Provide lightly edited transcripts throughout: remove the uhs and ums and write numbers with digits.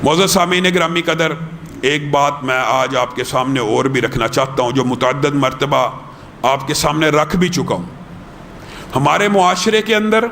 معزز سامعین گرامی قدر، ایک بات میں آج آپ کے سامنے اور بھی رکھنا چاہتا ہوں جو متعدد مرتبہ آپ کے سامنے رکھ بھی چکا ہوں۔ ہمارے معاشرے کے اندر،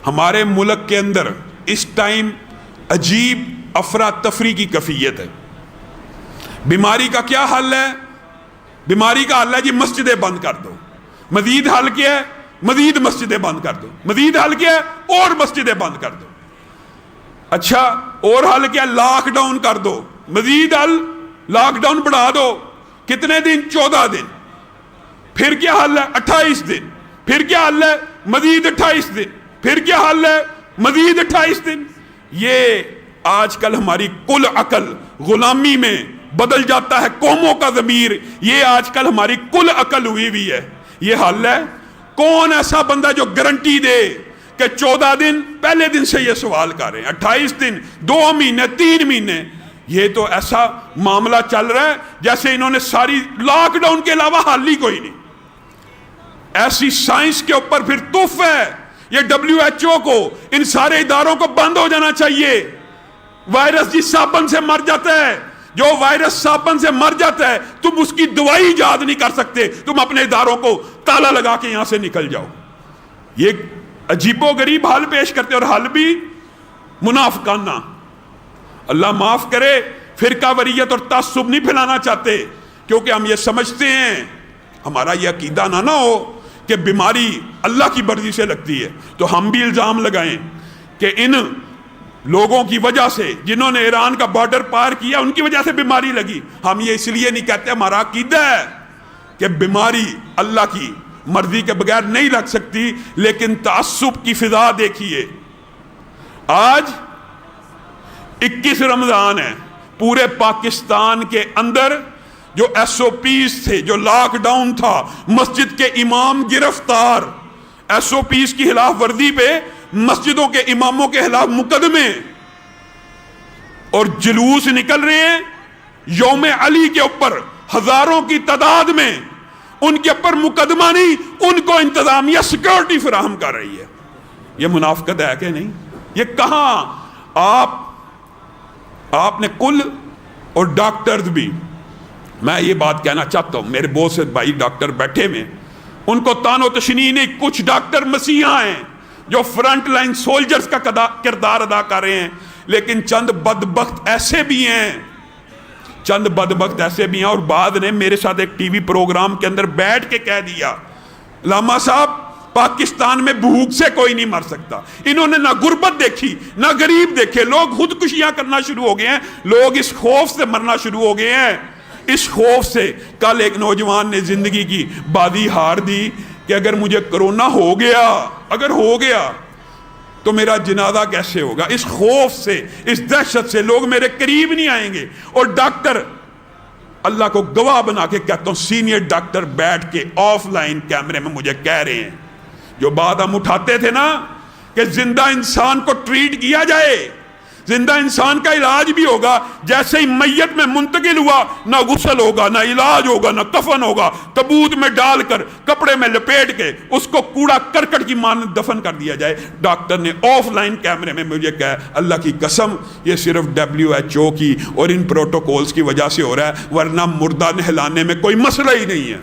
ہمارے ملک کے اندر اس ٹائم عجیب افراتفری کی کیفیت ہے۔ بیماری کا کیا حل ہے؟ بیماری کا حل ہے جی مسجدیں بند کر دو۔ مزید حل کیا ہے؟ مزید مسجدیں بند کر دو۔ مزید حل کیا ہے؟ اور مسجدیں بند کر دو۔ اچھا اور حل کیا؟ لاک ڈاؤن کر دو۔ مزید حل لاک ڈاؤن بڑھا دو۔ کتنے دن؟ 14 دن۔ پھر کیا حل ہے؟ 28 دن۔ پھر کیا حل ہے؟ مزید 28 دن۔ پھر کیا حل ہے؟ مزید 28 دن۔ یہ آج کل ہماری کل عقل غلامی میں بدل جاتا ہے قوموں کا ضمیر، یہ آج کل ہماری کل عقل ہوئی ہے۔ یہ حل ہے؟ کون ایسا بندہ جو گارنٹی دے کہ 14 دن پہلے دن سے یہ سوال کر رہے ہیں، 28 دن، 2 مہینے، 3 مہینے؟ یہ تو ایسا معاملہ چل رہا ہے جیسے انہوں نے ساری لاک ڈاؤن کے علاوہ حل ہی کوئی نہیں۔ ایسی سائنس کے اوپر پھر تف ہے۔ یہ WHO کو، ان سارے اداروں کو بند ہو جانا چاہیے۔ وائرس جس صابن سے مر جاتا ہے، جو وائرس صابن سے مر جاتا ہے، تم اس کی دوائی ایجاد نہیں کر سکتے، تم اپنے اداروں کو تالا لگا کے یہاں سے نکل جاؤ۔ یہ عجیب و غریب حل پیش کرتے اور حل بھی منافقانہ۔ اللہ معاف کرے، فرقہ واریت اور تعصب نہیں پھیلانا چاہتے، کیونکہ ہم یہ سمجھتے ہیں، ہمارا یہ عقیدہ نہ ہو کہ بیماری اللہ کی مرضی سے لگتی ہے تو ہم بھی الزام لگائیں کہ ان لوگوں کی وجہ سے جنہوں نے ایران کا بارڈر پار کیا ان کی وجہ سے بیماری لگی۔ ہم یہ اس لیے نہیں کہتے، ہمارا عقیدہ ہے کہ بیماری اللہ کی مرضی کے بغیر نہیں لگ سکتی، لیکن تعصب کی فضا دیکھیے۔ آج 21 رمضان ہے، پورے پاکستان کے اندر جو SOPs تھے، جو لاک ڈاؤن تھا، مسجد کے امام گرفتار، SOPs کی خلاف ورزی پہ مسجدوں کے اماموں کے خلاف مقدمے اور جلوس نکل رہے ہیں یوم علی کے اوپر ہزاروں کی تعداد میں۔ ان کے اوپر مقدمہ نہیں، ان کو انتظامیہ سیکورٹی فراہم کر رہی ہے۔ یہ منافقت ہے کہ نہیں؟ یہ کہاں آپ نے کل اور ڈاکٹرز بھی، میں یہ بات کہنا چاہتا ہوں، میرے بہت سے بھائی ڈاکٹر بیٹھے میں، ان کو تان و تشنیع نہیں، کچھ ڈاکٹر مسیحا ہیں جو فرنٹ لائن سولجرز کا کردار ادا کر رہے ہیں، لیکن چند بدبخت ایسے بھی ہیں، اور بعد نے میرے ساتھ ایک ٹی وی پروگرام کے اندر بیٹھ کے کہہ دیا، علامہ صاحب پاکستان میں بھوک سے کوئی نہیں مر سکتا۔ انہوں نے نہ غربت دیکھی نہ غریب دیکھے، لوگ خودکشیاں کرنا شروع ہو گئے ہیں، لوگ اس خوف سے مرنا شروع ہو گئے ہیں، اس خوف سے۔ کل ایک نوجوان نے زندگی کی بازی ہار دی کہ اگر مجھے کرونا ہو گیا تو میرا جنازہ کیسے ہوگا؟ اس خوف سے، اس دہشت سے لوگ میرے قریب نہیں آئیں گے۔ اور ڈاکٹر، اللہ کو گواہ بنا کے کہتا ہوں، سینئر ڈاکٹر بیٹھ کے آف لائن کیمرے میں مجھے کہہ رہے ہیں، جو بات ہم اٹھاتے تھے نا کہ زندہ انسان کو ٹریٹ کیا جائے، زندہ انسان کا علاج بھی ہوگا، جیسے ہی میت میں منتقل ہوا نہ غسل ہوگا، نہ علاج ہوگا، نہ کفن ہوگا، تابوت میں ڈال کر کپڑے میں لپیٹ کے اس کو کوڑا کرکٹ کی مانند دفن کر دیا جائے۔ ڈاکٹر نے آف لائن کیمرے میں مجھے کہا، اللہ کی قسم یہ صرف WHO کی اور ان پروٹوکولز کی وجہ سے ہو رہا ہے، ورنہ مردہ نہلانے میں کوئی مسئلہ ہی نہیں ہے۔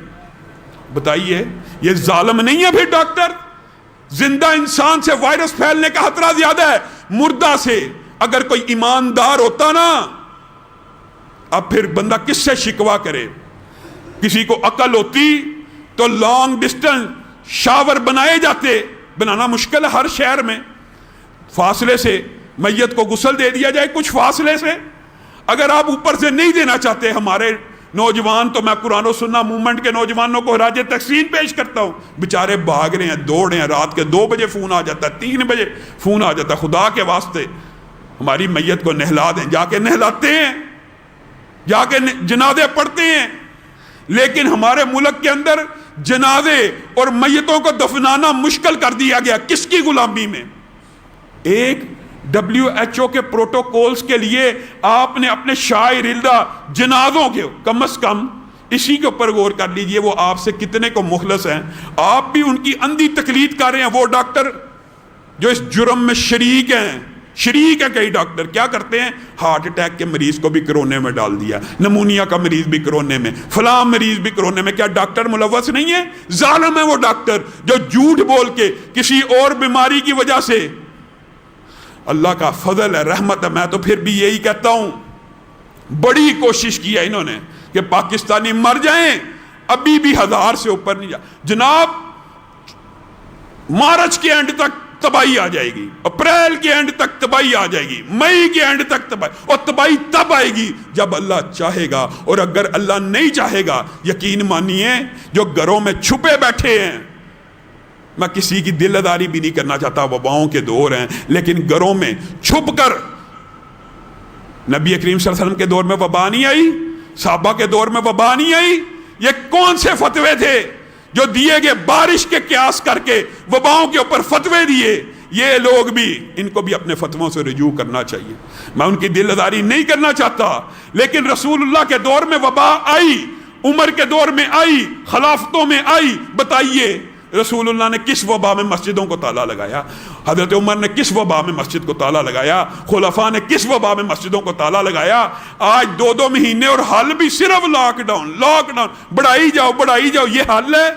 بتائیے یہ ظالم نہیں ہے پھر ڈاکٹر؟ زندہ انسان سے وائرس پھیلنے کا خطرہ زیادہ ہے مردہ سے۔ اگر کوئی ایماندار ہوتا نا، اب پھر بندہ کس سے شکوا کرے؟ کسی کو عقل ہوتی تو لانگ ڈسٹنس شاور بنائے جاتے، بنانا مشکل ہے ہر شہر میں، فاصلے سے میت کو غسل دے دیا جائے کچھ فاصلے سے۔ اگر آپ اوپر سے نہیں دینا چاہتے، ہمارے نوجوان تو میں قرآن و سنہ موومنٹ کے نوجوانوں کو خراج تحسین پیش کرتا ہوں، بیچارے بھاگ رہے ہیں، دوڑ رہے ہیں، رات کے 2 بجے فون آ جاتا ہے، 3 بجے فون آ جاتا ہے، خدا کے واسطے ہماری میت کو نہلا دیں۔ جا کے نہلاتے ہیں، جا کے جنازے پڑھتے ہیں، لیکن ہمارے ملک کے اندر جنازے اور میتوں کو دفنانا مشکل کر دیا گیا۔ کس کی غلامی میں؟ ایک WHO کے پروٹوکولز کے لیے آپ نے اپنے شاعر الدا جنازوں کے کم از کم اسی کے اوپر غور کر لیجئے، وہ آپ سے کتنے کو مخلص ہیں۔ آپ بھی ان کی اندھی تقلید کر رہے ہیں، وہ ڈاکٹر جو اس جرم میں شریک ہیں، شریک ہے کئی ڈاکٹر کیا کرتے ہیں، ہارٹ اٹیک کے مریض کو بھی کرونے میں ڈال دیا، نمونیا کا مریض بھی کرونے میں، فلاں مریض بھی کرونے میں۔ کیا ڈاکٹر ملوث نہیں ہے؟ ظالم ہے وہ ڈاکٹر جو جھوٹ بول کے کسی اور بیماری کی وجہ سے۔ اللہ کا فضل ہے، رحمت ہے۔ میں تو پھر بھی یہی کہتا ہوں، بڑی کوشش کی ہے انہوں نے کہ پاکستانی مر جائیں، ابھی بھی 1000 سے اوپر نہیں جناب۔ مارچ کے اینڈ تک تباہی آ جائے گی، اپریل کے اینڈ تک تباہی آ جائے گی، مئی کے اینڈ تک تباہی، اور تباہی تب آئے گی جب اللہ چاہے گا، اور اگر اللہ نہیں چاہے گا یقین مانیے جو گھروں میں چھپے بیٹھے ہیں، میں کسی کی دل آزاری بھی نہیں کرنا چاہتا، وباؤں کے دور ہیں، لیکن گھروں میں چھپ کر، نبی کریم صلی اللہ علیہ وسلم کے دور میں وبا نہیں آئی، صحابہ کے دور میں وبا نہیں آئی، یہ کون سے فتوے تھے جو دیے گئے بارش کے قیاس کر کے وباؤں کے اوپر فتوے دیے؟ یہ لوگ بھی، ان کو بھی اپنے فتووں سے رجوع کرنا چاہیے۔ میں ان کی دل آزاری نہیں کرنا چاہتا، لیکن رسول اللہ کے دور میں وبا آئی، عمر کے دور میں آئی، خلافتوں میں آئی، بتائیے رسول اللہ نے کس وبا میں مسجدوں کو تالا لگایا؟ حضرت عمر نے کس وبا میں مسجد کو تالا لگایا؟ خلفاء نے کس وبا میں مسجدوں کو تالا لگایا؟ آج 2 مہینے اور حل بھی صرف لاک ڈاؤن بڑھائی جاؤ، یہ حل ہے؟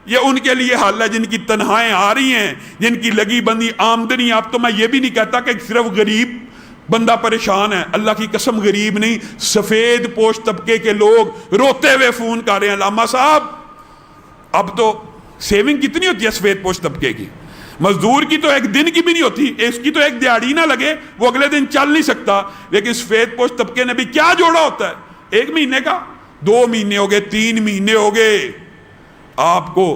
یہ ان کے لیے حل ہے جن کی تنہائیں آ رہی ہیں، جن کی لگی بندی آمدنی۔ اب تو میں یہ بھی نہیں کہتا کہ صرف غریب بندہ پریشان ہے، اللہ کی قسم غریب نہیں، سفید پوش طبقے کے لوگ روتے ہوئے فون کر رہے ہیں، علامہ صاحب اب تو سیونگ کتنی ہوتی ہے سفید پوش طبقے کی؟ مزدور کی تو ایک دن کی بھی نہیں ہوتی، اس کی تو ایک دیہڑی نہ لگے وہ اگلے دن چل نہیں سکتا، لیکن سفید پوش طبقے نے بھی کیا جوڑا ہوتا ہے؟ 1 مہینے کا، 2 مہینے ہو گئے، 3 مہینے ہو گئے آپ کو۔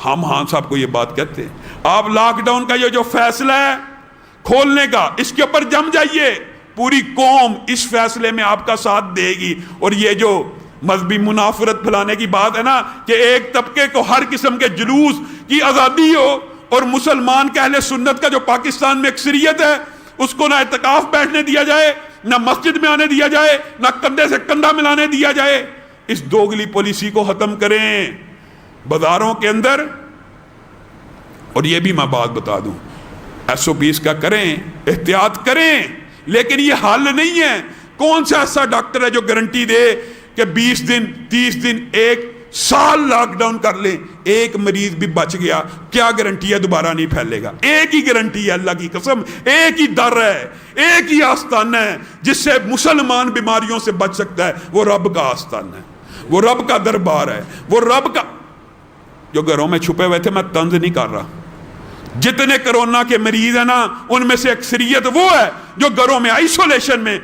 ہم ہاں صاحب کو یہ بات کہتے ہیں، آپ لاک ڈاؤن کا یہ جو فیصلہ ہے کھولنے کا، اس کے اوپر جم جائیے، پوری قوم اس فیصلے میں آپ کا ساتھ دے گی۔ اور یہ جو مذہبی منافرت پھیلانے کی بات ہے نا کہ ایک طبقے کو ہر قسم کے جلوس کی آزادی ہو، اور مسلمان کہ اہل سنت کا جو پاکستان میں اکثریت ہے اس کو نہ اعتکاف بیٹھنے دیا جائے، نہ مسجد میں آنے دیا جائے، نہ کندھے سے کندھا ملانے دیا جائے، اس دوگلی پالیسی کو ختم کریں بازاروں کے اندر۔ اور یہ بھی میں بات بتا دوں، SOPs کا کریں، احتیاط کریں، لیکن یہ حل نہیں ہے۔ کون سا ایسا ڈاکٹر ہے جو گارنٹی دے کہ 20 دن 30 دن 1 سال لاک ڈاؤن کر لیں، ایک مریض بھی بچ گیا، کیا گارنٹی ہے دوبارہ نہیں پھیلے گا؟ ایک ہی گارنٹی ہے، اللہ کی قسم، ایک ہی در ہے، ایک ہی آستانہ ہے جس سے مسلمان بیماریوں سے بچ سکتا ہے، وہ رب کا آستانہ ہے، وہ رب کا دربار ہے، وہ رب کا۔ جو گھروں میں چھپے ہوئے تھے، میں طنز نہیں کر رہا، جتنے کرونا کے مریض ہیں نا ان میں سے اکثریت وہ ہے جو گھروں میں آئسولیشن میں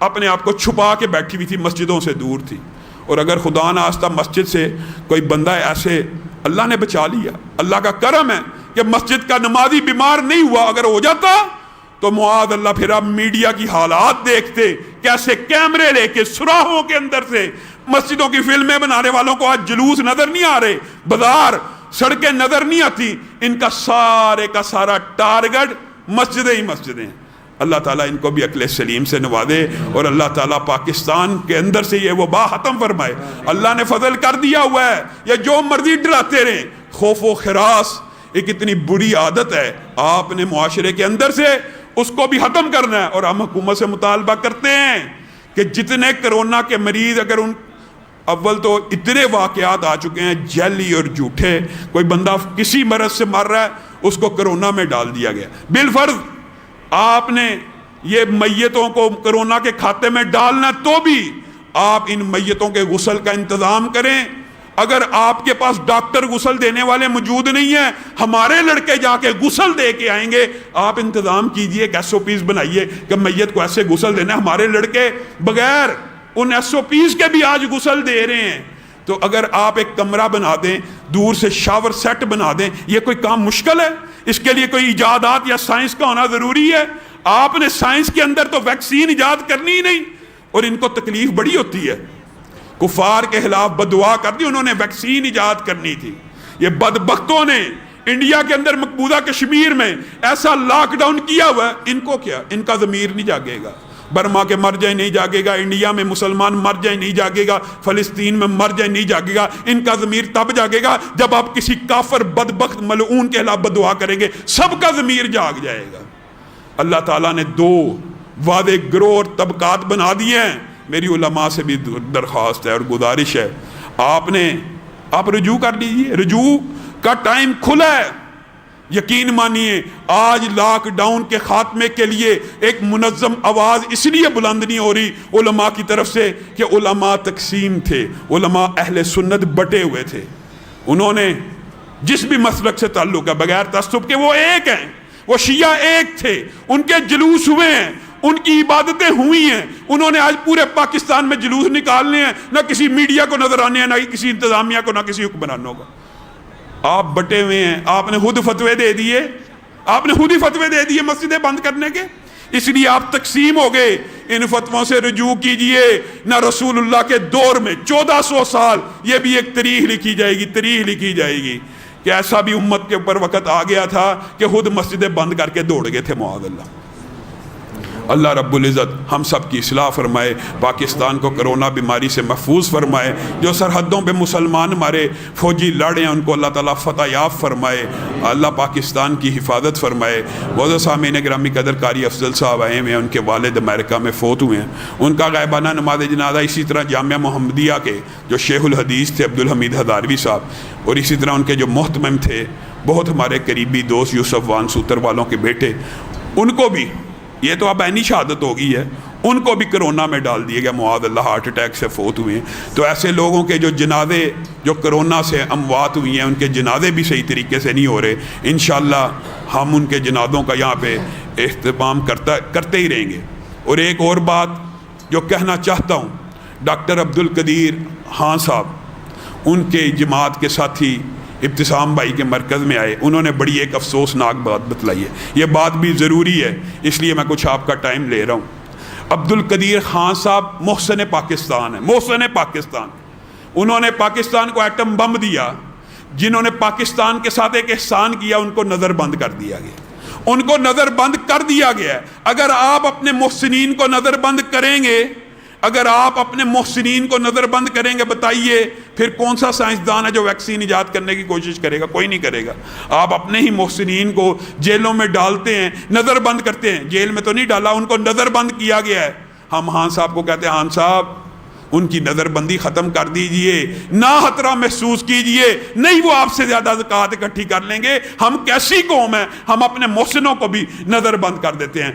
اپنے آپ کو چھپا کے بیٹھی ہوئی تھی، مسجدوں سے دور تھی۔ اور اگر خدا نخواستہ مسجد سے کوئی بندہ ایسے اللہ نے بچا لیا، اللہ کا کرم ہے کہ مسجد کا نمازی بیمار نہیں ہوا، اگر ہو جاتا تو معاذ اللہ پھر آپ میڈیا کی حالات دیکھتے، کیسے کیمرے لے کے سراہوں کے اندر سے مسجدوں کی فلمیں بنانے والوں کو آج جلوس نظر نہیں آ رہے، بازار سڑکیں نظر نہیں آتی، ان کا سارے کا سارا ٹارگٹ مسجدیں ہی مسجدیں۔ اللہ تعالیٰ ان کو بھی عقل سلیم سے نوازے، اور اللہ تعالیٰ پاکستان کے اندر سے یہ وبا ختم فرمائے۔ اللہ نے فضل کر دیا ہوا ہے، یہ جو مرضی ڈراتے رہیں، خوف و خراس ایک اتنی بری عادت ہے، آپ نے معاشرے کے اندر سے اس کو بھی ختم کرنا ہے۔ اور ہم حکومت سے مطالبہ کرتے ہیں کہ جتنے کرونا کے مریض، اگر ان اول تو اتنے واقعات آ چکے ہیں جعلی اور جھوٹے، کوئی بندہ کسی مرض سے مر رہا ہے اس کو کرونا میں ڈال دیا گیا، بالفرض آپ نے یہ میتوں کو کرونا کے کھاتے میں ڈالنا، تو بھی آپ ان میتوں کے غسل کا انتظام کریں۔ اگر آپ کے پاس ڈاکٹر غسل دینے والے موجود نہیں ہیں، ہمارے لڑکے جا کے غسل دے کے آئیں گے، آپ انتظام کیجئے، ایک SOPs بنائیے کہ میت کو ایسے غسل دینا ہے۔ ہمارے لڑکے بغیر ان SOPs کے بھی آج غسل دے رہے ہیں۔ تو اگر آپ ایک کمرہ بنا دیں، دور سے شاور سیٹ بنا دیں، یہ کوئی کام مشکل ہے؟ اس کے لیے کوئی ایجادات یا سائنس کا ہونا ضروری ہے؟ آپ نے سائنس کے اندر تو ویکسین ایجاد کرنی ہی نہیں، اور ان کو تکلیف بڑی ہوتی ہے، کفار کے خلاف بددعا کر دی، انہوں نے ویکسین ایجاد کرنی تھی۔ یہ بدبختوں نے انڈیا کے اندر مقبوضہ کشمیر میں ایسا لاک ڈاؤن کیا ہوا ہے، ان کو کیا، ان کا ضمیر نہیں جاگے گا؟ برما کے مر جائے نہیں جاگے گا، انڈیا میں مسلمان مر جائے نہیں جاگے گا، فلسطین میں مر جائے نہیں جاگے گا۔ ان کا ضمیر تب جاگے گا جب آپ کسی کافر بدبخت ملعون کے خلاف بددعا کریں گے، سب کا ضمیر جاگ جائے گا۔ اللہ تعالیٰ نے 2 واضح گروہ اور طبقات بنا دیے ہیں. میری علماء سے بھی درخواست ہے اور گزارش ہے، آپ رجوع کر لیجئے، رجوع کا ٹائم کھلا ہے. یقین مانیے آج لاک ڈاؤن کے خاتمے کے لیے ایک منظم آواز اس لیے بلند نہیں ہو رہی علماء کی طرف سے کہ علماء تقسیم تھے، علماء اہل سنت بٹے ہوئے تھے. انہوں نے جس بھی مسلک سے تعلق ہے بغیر تعصب کے وہ ایک ہیں، وہ شیعہ ایک تھے، ان کے جلوس ہوئے ہیں، ان کی عبادتیں ہوئی ہیں. انہوں نے آج پورے پاکستان میں جلوس نکالنے ہیں، نہ کسی میڈیا کو نظر آنے ہیں، نہ کسی انتظامیہ کو، نہ کسی حکمرانوں کو. آپ بٹے ہوئے ہیں، آپ نے خود فتوے دے دیے، مسجدیں بند کرنے کے، اس لیے آپ تقسیم ہو گئے. ان فتووں سے رجوع کیجئے. نہ رسول اللہ کے دور میں 1400 سال یہ بھی ایک تاریخ لکھی جائے گی کہ ایسا بھی امت کے اوپر وقت آ گیا تھا کہ خود مسجدیں بند کر کے دوڑ گئے تھے معاذ اللہ. اللہ رب العزت ہم سب کی اصلاح فرمائے، پاکستان کو کرونا بیماری سے محفوظ فرمائے. جو سرحدوں پہ مسلمان ہمارے فوجی لڑے ہیں ان کو اللہ تعالیٰ فتح یاب فرمائے. اللہ پاکستان کی حفاظت فرمائے. بہت سامعین گرامی قدر قاری افضل صاحب آئے ہوئے ہیں، ان کے والد امریکہ میں فوت ہوئے ہیں. ان کا غائبانہ نماز جنازہ اسی طرح جامعہ محمدیہ کے جو شیخ الحدیث تھے عبدالحمید ہداروی صاحب، اور اسی طرح ان کے جو محتمم تھے بہت ہمارے قریبی دوست یوسف وان سوتر والوں کے بیٹے، ان کو بھی یہ تو اب عینی شہادت ہو گئی ہے، ان کو بھی کرونا میں ڈال دیا گیا معاذ اللہ، ہارٹ اٹیک سے فوت ہوئے ہیں. تو ایسے لوگوں کے جو جنازے جو کرونا سے اموات ہوئی ہیں ان کے جنازے بھی صحیح طریقے سے نہیں ہو رہے. انشاءاللہ ہم ان کے جنازوں کا یہاں پہ اہتمام کرتے ہی رہیں گے. اور ایک اور بات جو کہنا چاہتا ہوں، ڈاکٹر عبدالقدیر خان صاحب ان کے جماعت کے ساتھی ابتسام بھائی کے مرکز میں آئے، انہوں نے بڑی ایک افسوسناک بات بتلائی ہے. یہ بات بھی ضروری ہے اس لیے میں کچھ آپ کا ٹائم لے رہا ہوں. عبدالقدیر خان صاحب محسن پاکستان ہیں، انہوں نے پاکستان کو ایٹم بم دیا. جنہوں نے پاکستان کے ساتھ ایک احسان کیا ان کو نظر بند کر دیا گیا. اگر آپ اپنے محسنین کو نظر بند کریں گے، بتائیے پھر کون سا سائنسدان ہے جو ویکسین ایجاد کرنے کی کوشش کرے گا؟ کوئی نہیں کرے گا. آپ اپنے ہی محسنین کو جیلوں میں ڈالتے ہیں، نظر بند کرتے ہیں. جیل میں تو نہیں ڈالا، ان کو نظر بند کیا گیا ہے. ہم خان صاحب کو کہتے ہیں خان صاحب ان کی نظر بندی ختم کر دیجئے، نہ خطرہ محسوس کیجئے، نہیں وہ آپ سے زیادہ زکوٰۃ اکٹھی کر لیں گے. ہم کیسی قوم ہیں، ہم اپنے محسنوں کو بھی نظر بند کر دیتے ہیں.